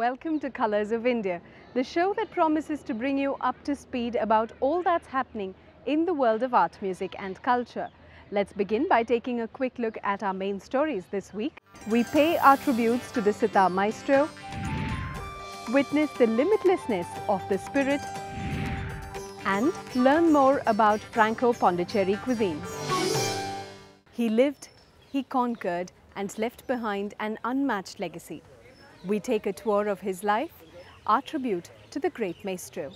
Welcome to Colors of India, the show that promises to bring you up to speed about all that's happening in the world of art, music and culture. Let's begin by taking a quick look at our main stories this week. We pay our tributes to the sitar maestro, witness the limitlessness of the spirit, and learn more about Franco-Pondicherry cuisine. He lived, he conquered, and left behind an unmatched legacy. We take a tour of his life, our tribute to the great maestro.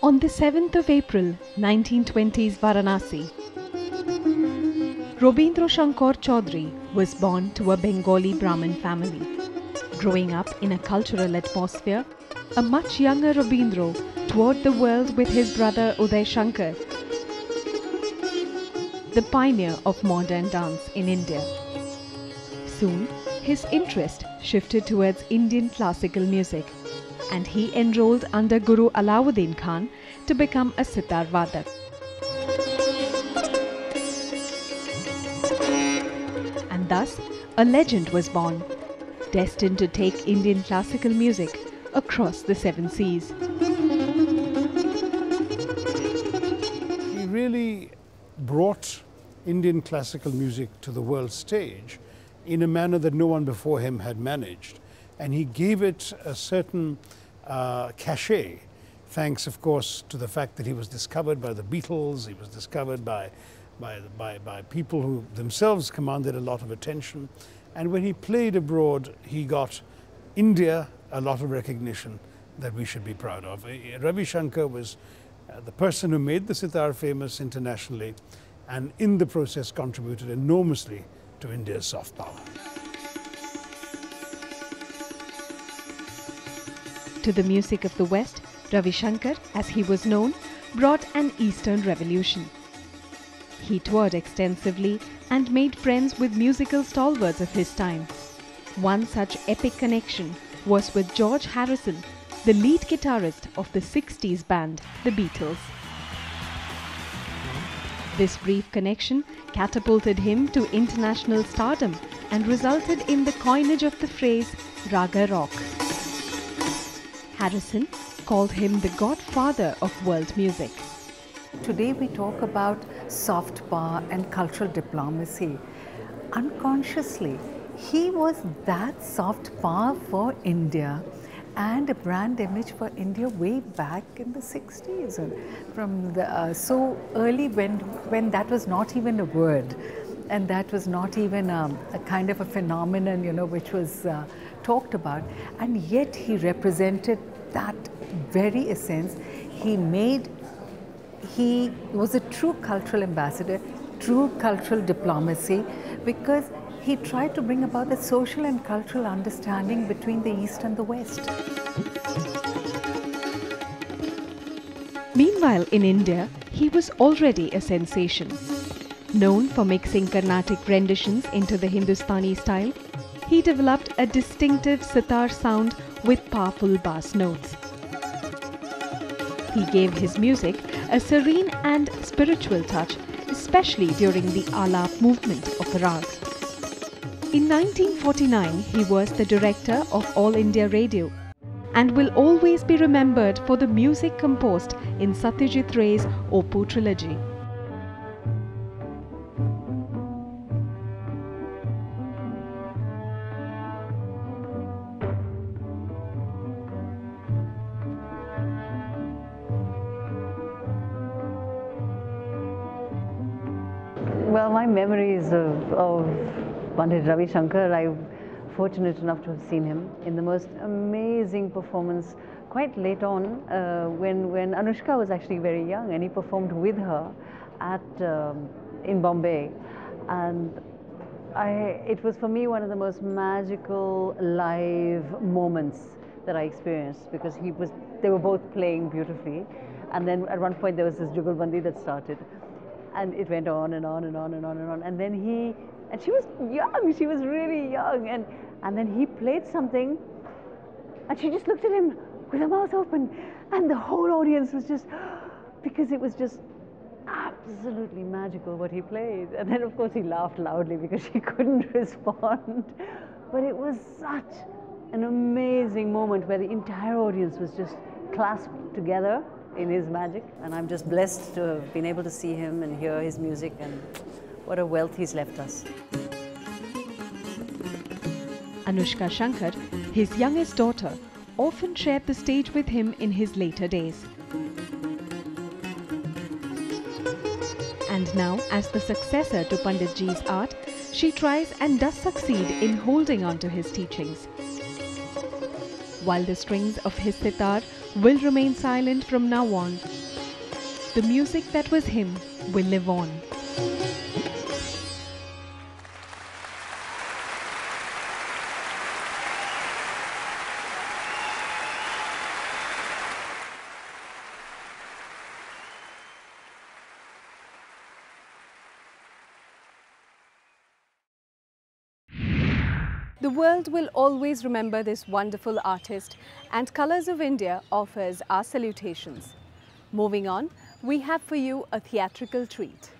On the 7th of April, 1920s Varanasi, Ravi Shankar Chaudhary was born to a Bengali Brahmin family. Growing up in a cultural atmosphere, a much younger Rabindra toured the world with his brother Uday Shankar, the pioneer of modern dance in India. Soon, his interest shifted towards Indian classical music, and he enrolled under Guru Alauddin Khan to become a sitar vadak. And thus, a legend was born, destined to take Indian classical music across the seven seas. He really brought Indian classical music to the world stage in a manner that no one before him had managed. And he gave it a certain cachet, thanks of course to the fact that he was discovered by the Beatles, he was discovered by people who themselves commanded a lot of attention. And when he played abroad, he got India a lot of recognition that we should be proud of. Ravi Shankar was the person who made the sitar famous internationally, and in the process contributed enormously to India's soft power. To the music of the West, Ravi Shankar, as he was known, brought an Eastern revolution. He toured extensively and made friends with musical stalwarts of his time. One such epic connection was with George Harrison, the lead guitarist of the 60s band, the Beatles. This brief connection catapulted him to international stardom and resulted in the coinage of the phrase Raga Rock. Harrison called him the godfather of world music. Today we talk about soft power and cultural diplomacy. Unconsciously, he was that soft power for India and a brand image for India way back in the 60s. From the, so early when that was not even a word, and that was not even a kind of a phenomenon, you know, which was talked about, and yet he represented that very essence. He was a true cultural ambassador, true cultural diplomacy, because he tried to bring about the social and cultural understanding between the East and the West. Meanwhile, in India, he was already a sensation. Known for mixing Carnatic renditions into the Hindustani style, he developed a distinctive sitar sound with powerful bass notes. He gave his music a serene and spiritual touch, especially during the Alap movement of the rag. In 1949, he was the director of All India Radio and will always be remembered for the music composed in Satyajit Ray's Opoo trilogy. Well, my memories of Pandit Ravi Shankar, I'm fortunate enough to have seen him in the most amazing performance quite late on when Anushka was actually very young, and he performed with her in Bombay. And it was for me one of the most magical live moments that I experienced, because they were both playing beautifully. And then at one point there was this Jugalbandi that started. And it went on and on and on and on and on. And then he And she was young, she was really young. And then he played something, and she just looked at him with her mouth open, and the whole audience was just, because it was just absolutely magical what he played. And then of course he laughed loudly because she couldn't respond. But it was such an amazing moment where the entire audience was just clasped together in his magic. And I'm just blessed to have been able to see him and hear his music, and what a wealth he's left us. Anushka Shankar, his youngest daughter, often shared the stage with him in his later days. And now, as the successor to Panditji's art, she tries and does succeed in holding on to his teachings. While the strings of his sitar will remain silent from now on, the music that was him will live on. The world will always remember this wonderful artist, and Colours of India offers our salutations. Moving on, we have for you a theatrical treat.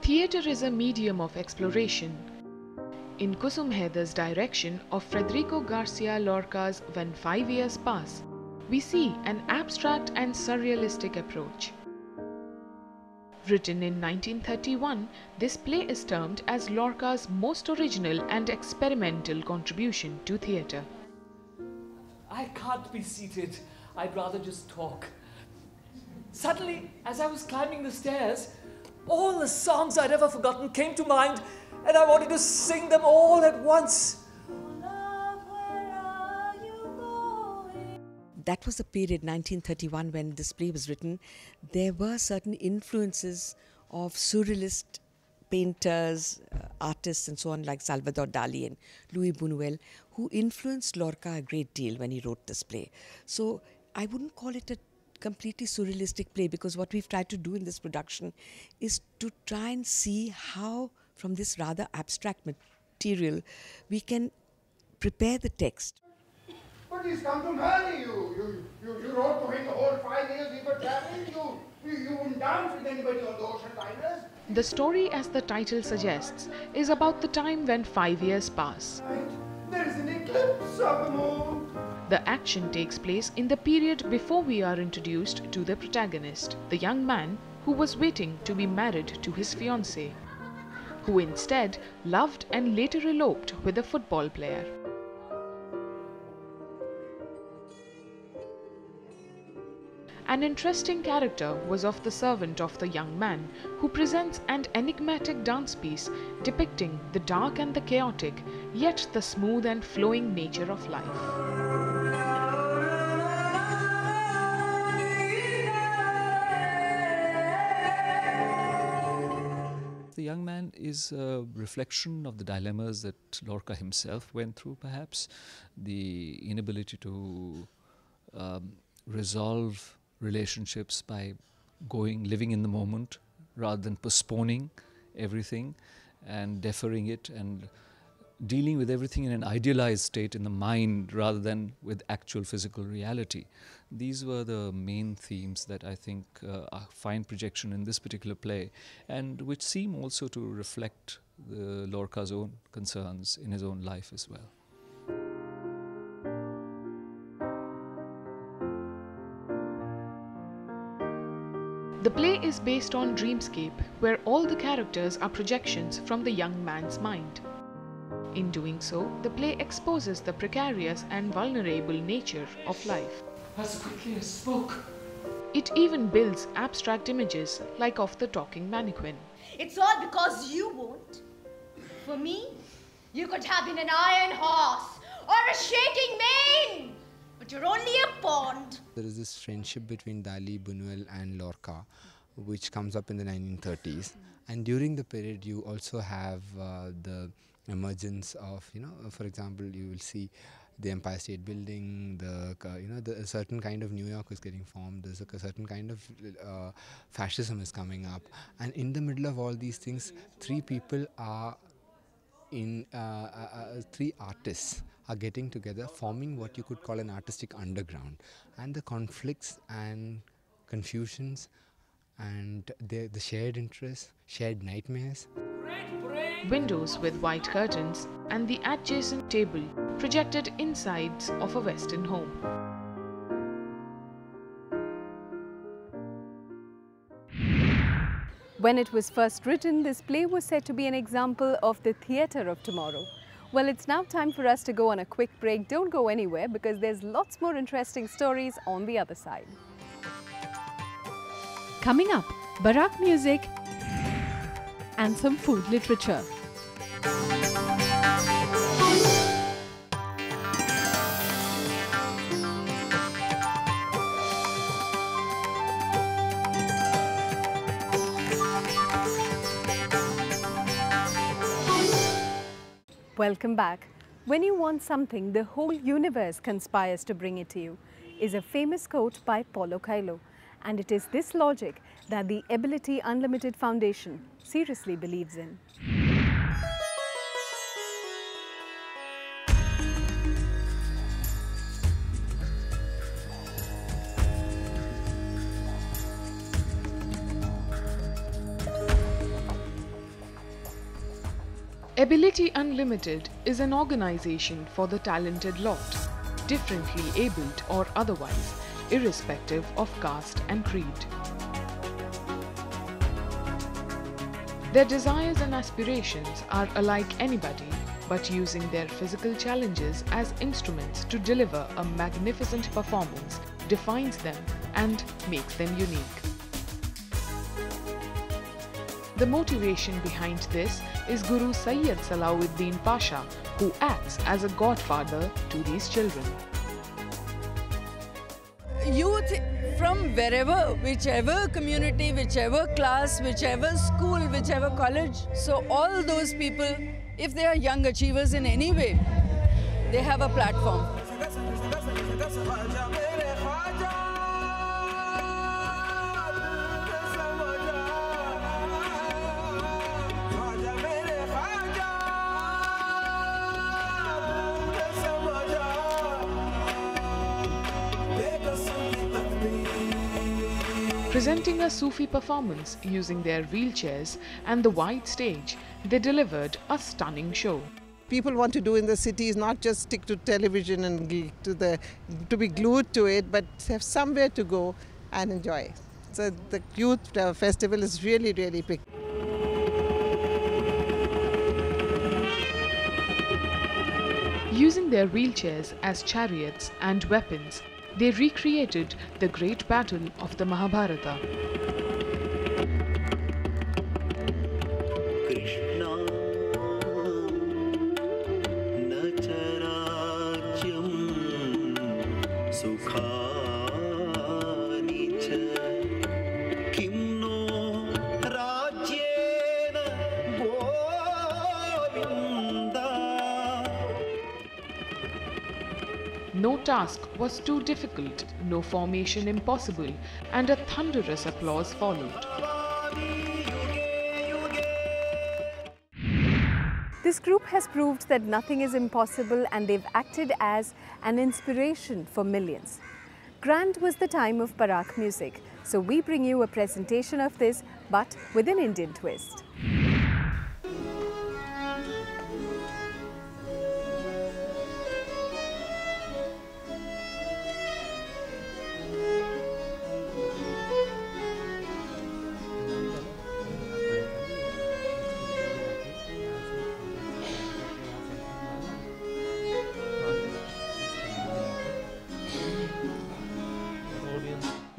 Theatre is a medium of exploration. In Kusum Haidar's direction of Federico Garcia Lorca's When 5 Years Pass, we see an abstract and surrealistic approach. Written in 1931, this play is termed as Lorca's most original and experimental contribution to theatre. I can't be seated. I'd rather just talk. Suddenly, as I was climbing the stairs, all the songs I'd ever forgotten came to mind, and I wanted to sing them all at once. That was the period, 1931, when this play was written. There were certain influences of surrealist painters, artists and so on, like Salvador Dali and Louis Buñuel, who influenced Lorca a great deal when he wrote this play. So I wouldn't call it a completely surrealistic play, because what we've tried to do in this production is to try and see how, from this rather abstract material, we can prepare the text. But he's come to marry you. You wrote to him the whole 5 years we were traveling. You wouldn't dance with anybody on the ocean liners. The story, as the title suggests, is about the time when 5 years pass. Right. There is an eclipse of the moon. The action takes place in the period before we are introduced to the protagonist, the young man who was waiting to be married to his fiancée, who instead loved and later eloped with a football player. An interesting character was of the servant of the young man, who presents an enigmatic dance piece depicting the dark and the chaotic, yet the smooth and flowing nature of life. The young man is a reflection of the dilemmas that Lorca himself went through, perhaps. The inability to resolve relationships by living in the moment rather than postponing everything and deferring it, and dealing with everything in an idealized state in the mind rather than with actual physical reality. These were the main themes that I think find projection in this particular play, and which seem also to reflect Lorca's own concerns in his own life as well. The play is based on dreamscape, where all the characters are projections from the young man's mind. In doing so, the play exposes the precarious and vulnerable nature of life. As quickly as smoke. It even builds abstract images, like of the talking mannequin. It's all because you won't. For me, you could have been an iron horse or a shaking mane, but you're only a pond. there is this friendship between Dali, Buñuel and Lorca, which comes up in the 1930s. And during the period, you also have the emergence of, for example, you will see the Empire State Building, a certain kind of New York is getting formed, there's a certain kind of fascism is coming up. And in the middle of all these things, three artists are getting together, forming what you could call an artistic underground. And the conflicts and confusions and the shared interests, shared nightmares. Windows with white curtains and the adjacent table projected insides of a Western home. When it was first written, this play was said to be an example of the theatre of tomorrow. Well, it's now time for us to go on a quick break. Don't go anywhere because there's lots more interesting stories on the other side. Coming up, Baroque music and some food literature. Welcome back. When you want something, the whole universe conspires to bring it to you, is a famous quote by Paulo Coelho. And it is this logic that the Ability Unlimited Foundation seriously believes in. Ability Unlimited is an organization for the talented lot, differently abled or otherwise, irrespective of caste and creed. Their desires and aspirations are alike anybody, but using their physical challenges as instruments to deliver a magnificent performance defines them and makes them unique. The motivation behind this is Guru Sayyid Salahuddin Pasha, who acts as a godfather to these children. Youth from wherever, whichever community, whichever class, whichever school, whichever college. So all those people, if they are young achievers in any way, they have a platform. Presenting a Sufi performance using their wheelchairs and the wide stage, they delivered a stunning show. People want to do in the cities, not just stick to television and to be glued to it, but have somewhere to go and enjoy. So the youth festival is really, really big. Using their wheelchairs as chariots and weapons, they recreated the great battle of the Mahabharata. No task was too difficult, no formation impossible, and a thunderous applause followed. This group has proved that nothing is impossible, and they've acted as an inspiration for millions. Grand was the time of Baroque music, so we bring you a presentation of this, but with an Indian twist.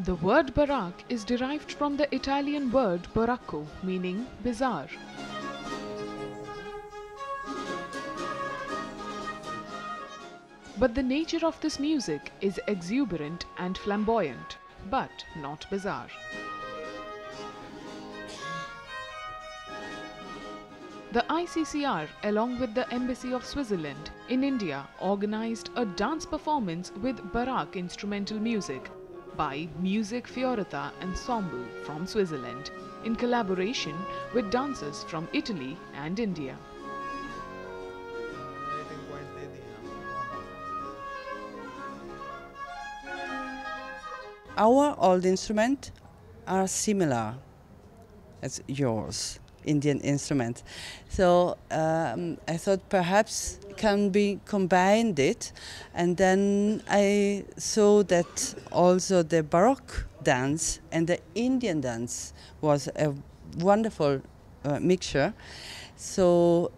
The word Baroque is derived from the Italian word barocco, meaning bizarre. But the nature of this music is exuberant and flamboyant, but not bizarre. The ICCR, along with the Embassy of Switzerland in India, organized a dance performance with Baroque instrumental music by Music Fiorita Ensemble from Switzerland, in collaboration with dancers from Italy and India. Our old instruments are similar as yours, Indian instrument. So I thought perhaps can be combined it, and then I saw that also the Baroque dance and the Indian dance was a wonderful mixture. So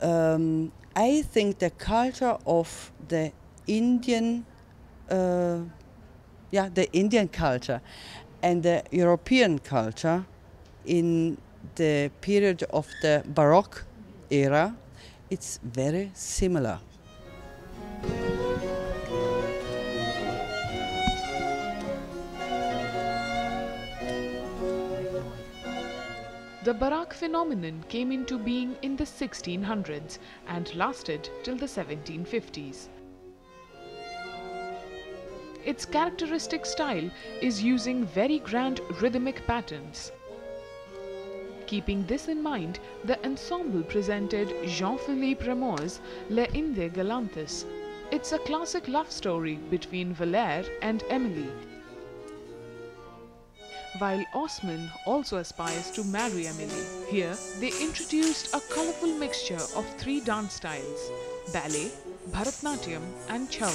I think the culture of the Indian the Indian culture and the European culture in the period of the Baroque era, it's very similar. The Baroque phenomenon came into being in the 1600s and lasted till the 1750s. Its characteristic style is using very grand rhythmic patterns. Keeping this in mind, the ensemble presented Jean-Philippe Rameau's Les Indes Galantes. It's a classic love story between Valère and Emily, while Osman also aspires to marry Emily. Here, they introduced a colorful mixture of three dance styles: ballet, Bharatnatyam and Chau.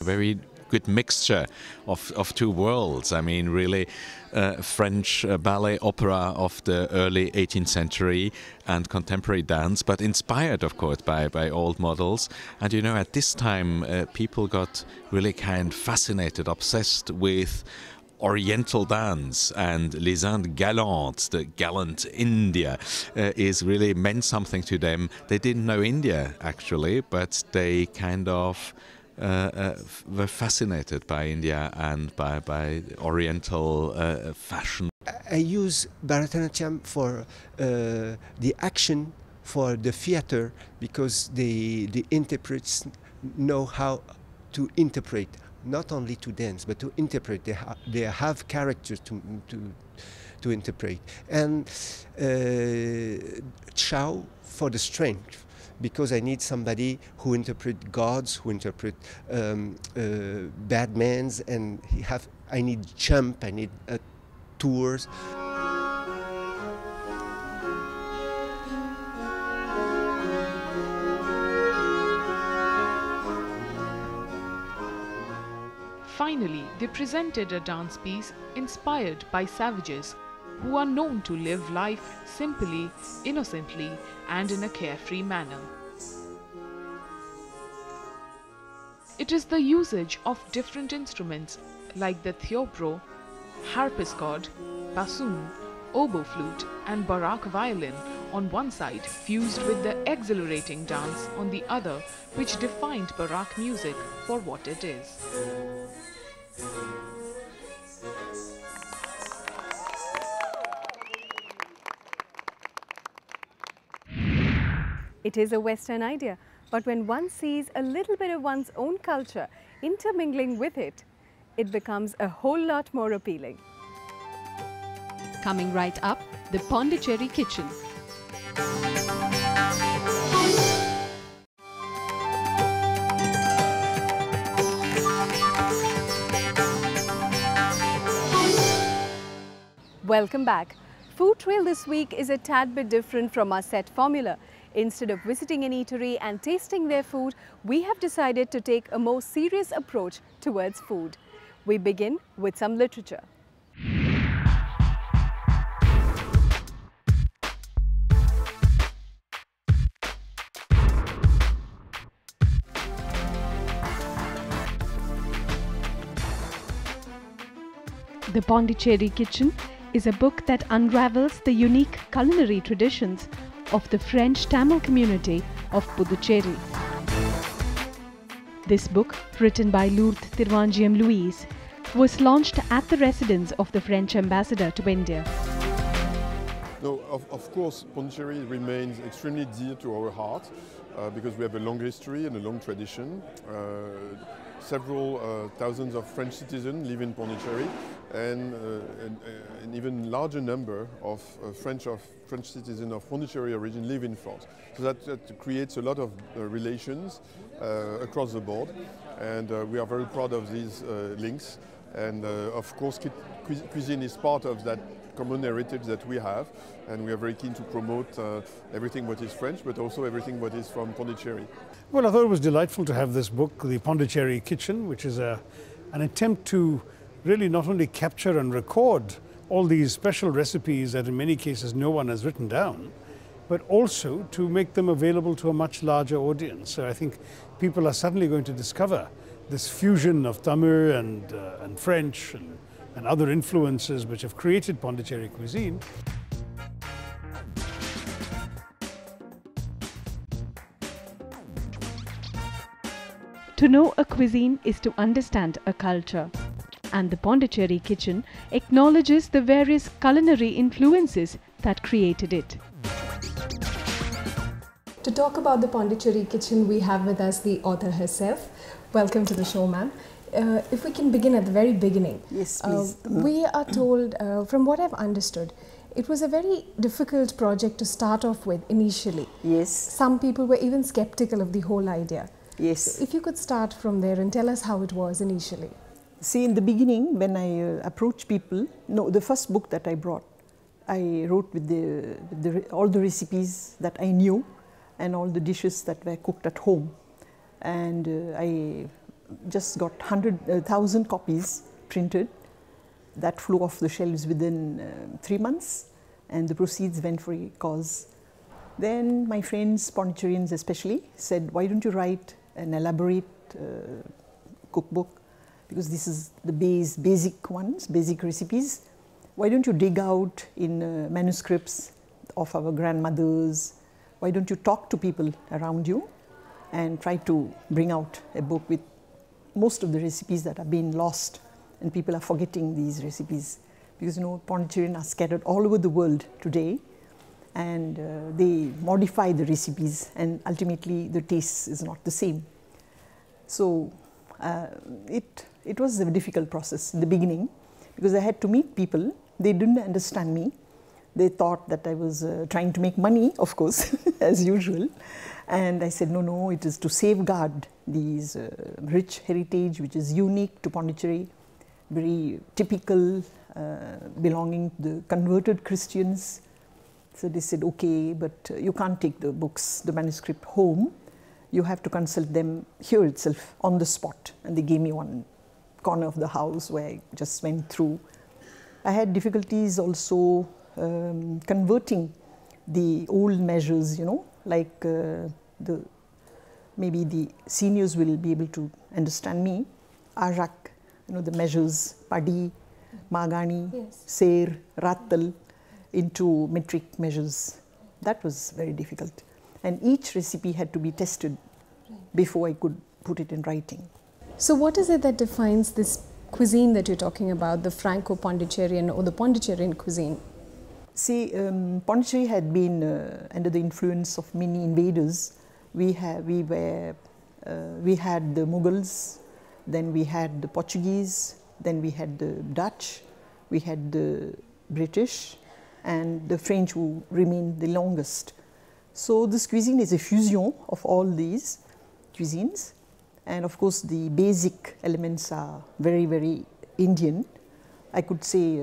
Very good mixture of two worlds. I mean, really French ballet opera of the early 18th century and contemporary dance, but inspired, of course, by old models. And you know, at this time, people got really kind fascinated, obsessed with Oriental dance, and Les Indes Galantes, the gallant India, is really meant something to them. They didn't know India, actually, but they kind of were fascinated by India and by Oriental fashion. I use Bharatanatyam for the action, for the theater, because the interprets know how to interpret, not only to dance, but to interpret. They have characters to interpret. And Chau for the strength, because I need somebody who interpret gods, who interpret bad mans, and I need jump, I need tours. Finally, they presented a dance piece inspired by savages who are known to live life simply, innocently, and in a carefree manner. It is the usage of different instruments like the theorbo, harpsichord, bassoon, oboe flute, and Baroque violin on one side, fused with the exhilarating dance on the other, which defined Baroque music for what it is. It is a Western idea, but when one sees a little bit of one's own culture intermingling with it, it becomes a whole lot more appealing. Coming right up, the Pondicherry Kitchen. Welcome back. Food Trail this week is a tad bit different from our set formula. Instead of visiting an eatery and tasting their food, we have decided to take a more serious approach towards food. We begin with some literature. The Pondicherry Kitchen is a book that unravels the unique culinary traditions of the French Tamil community of Puducherry. This book, written by Tirouvanziam-Louis, was launched at the residence of the French ambassador to India. No, of course, Pondicherry remains extremely dear to our heart because we have a long history and a long tradition. Several thousands of French citizens live in Pondicherry, and an even larger number of French citizens of Pondicherry origin live in France. So that creates a lot of relations across the board, and we are very proud of these links. And of course, cuisine is part of that common heritage that we have, and we are very keen to promote everything what is French, but also everything what is from Pondicherry. Well, I thought it was delightful to have this book, The Pondicherry Kitchen, which is an attempt to really not only capture and record all these special recipes that in many cases no one has written down, but also to make them available to a much larger audience. So I think people are suddenly going to discover this fusion of Tamil and French and other influences which have created Pondicherry cuisine. To know a cuisine is to understand a culture, and the Pondicherry Kitchen acknowledges the various culinary influences that created it. To talk about the Pondicherry Kitchen, we have with us the author herself. Welcome to the show, ma'am. If we can begin at the very beginning. Yes, please. We are told, from what I've understood, it was a very difficult project to start off with initially. Yes. Some people were even skeptical of the whole idea. Yes. So if you could start from there and tell us how it was initially. See, in the beginning, when I approached people, the first book that I brought, I wrote with all the recipes that I knew and all the dishes that were cooked at home. And I just got 100,000 copies printed that flew off the shelves within 3 months, and the proceeds went for a cause. Then my friends, Pondicherrians especially, said, why don't you write an elaborate cookbook, because this is the basic ones, basic recipes. Why don't you dig out in manuscripts of our grandmothers? Why don't you talk to people around you and try to bring out a book with most of the recipes that are being lost, and people are forgetting these recipes, because Pondicherrians are scattered all over the world today, and they modify the recipes, and ultimately the taste is not the same. So it was a difficult process in the beginning, because I had to meet people. They didn't understand me. They thought that I was trying to make money, of course, as usual. And I said, no, it is to safeguard these rich heritage, which is unique to Pondicherry, very typical, belonging to the converted Christians. So they said, okay, but you can't take the books, the manuscript home. You have to consult them here itself, on the spot. And they gave me one corner of the house where I just went through. I had difficulties also converting the old measures, like maybe the seniors will be able to understand me. Arak, the measures, Padi, Magani, yes, Ser, Rattal, into metric measures. That was very difficult. And each recipe had to be tested before I could put it in writing. So what is it that defines this cuisine that you're talking about, the Franco-Pondicherrian or the Pondicherrian cuisine? See, Pondicherry had been under the influence of many invaders. We had the Mughals, then we had the Portuguese, then we had the Dutch, we had the British, and the French, who remained the longest. So this cuisine is a fusion of all these cuisines, and of course the basic elements are very, very Indian. I could say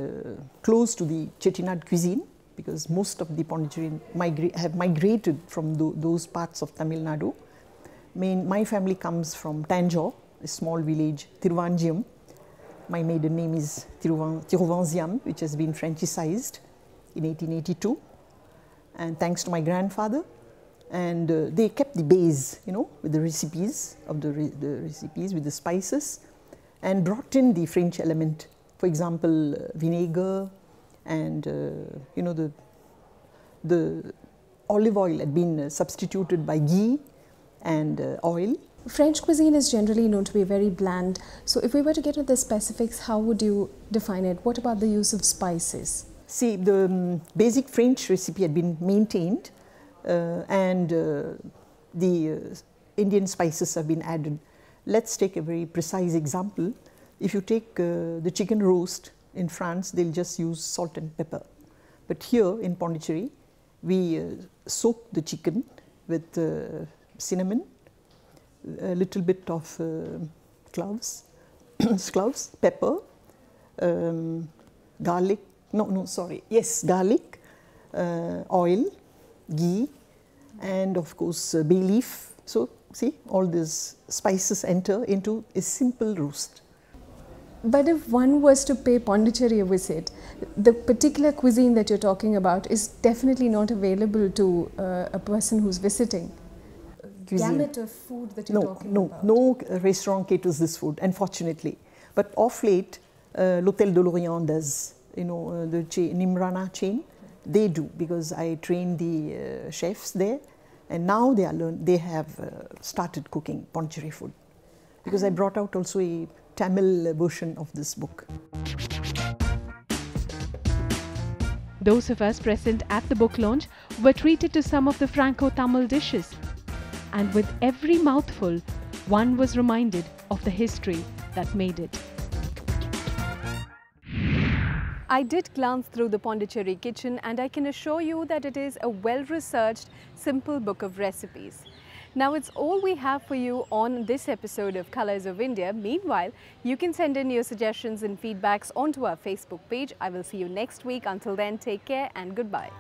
close to the Chettinad cuisine, because most of the Pondicherrians have migrated from those parts of Tamil Nadu. My family comes from Tanjore, a small village, Tirouvanziam. My maiden name is Tirouvanziam, which has been Franchised in 1882. And thanks to my grandfather. And they kept the base, with the recipes of the recipes, with the spices, and brought in the French element. For example, vinegar and, the olive oil had been substituted by ghee and oil. French cuisine is generally known to be very bland. So if we were to get into the specifics, how would you define it? What about the use of spices? See, the basic French recipe had been maintained and the Indian spices have been added. Let's take a very precise example. If you take the chicken roast in France, they'll just use salt and pepper. But here in Pondicherry, we soak the chicken with cinnamon, a little bit of cloves, pepper, garlic, garlic, oil, ghee, and of course bay leaf. So see, all these spices enter into a simple roast. But if one was to pay Pondicherry a visit, the particular cuisine that you're talking about is definitely not available to a person who's visiting. Gamut of food that you're talking about. No restaurant caters this food, unfortunately. But of late, l'Hôtel de l'Orient does, the Nimrana chain, they do, because I trained the chefs there, and now they have started cooking Pondicherry food. Because I brought out also a Tamil version of this book. Those of us present at the book launch were treated to some of the Franco-Tamil dishes. And with every mouthful, one was reminded of the history that made it. I did glance through the Pondicherry Kitchen and I can assure you that it is a well-researched, simple book of recipes. Now it's all we have for you on this episode of Colors of India. Meanwhile, you can send in your suggestions and feedbacks onto our Facebook page. I will see you next week. Until then, take care and goodbye.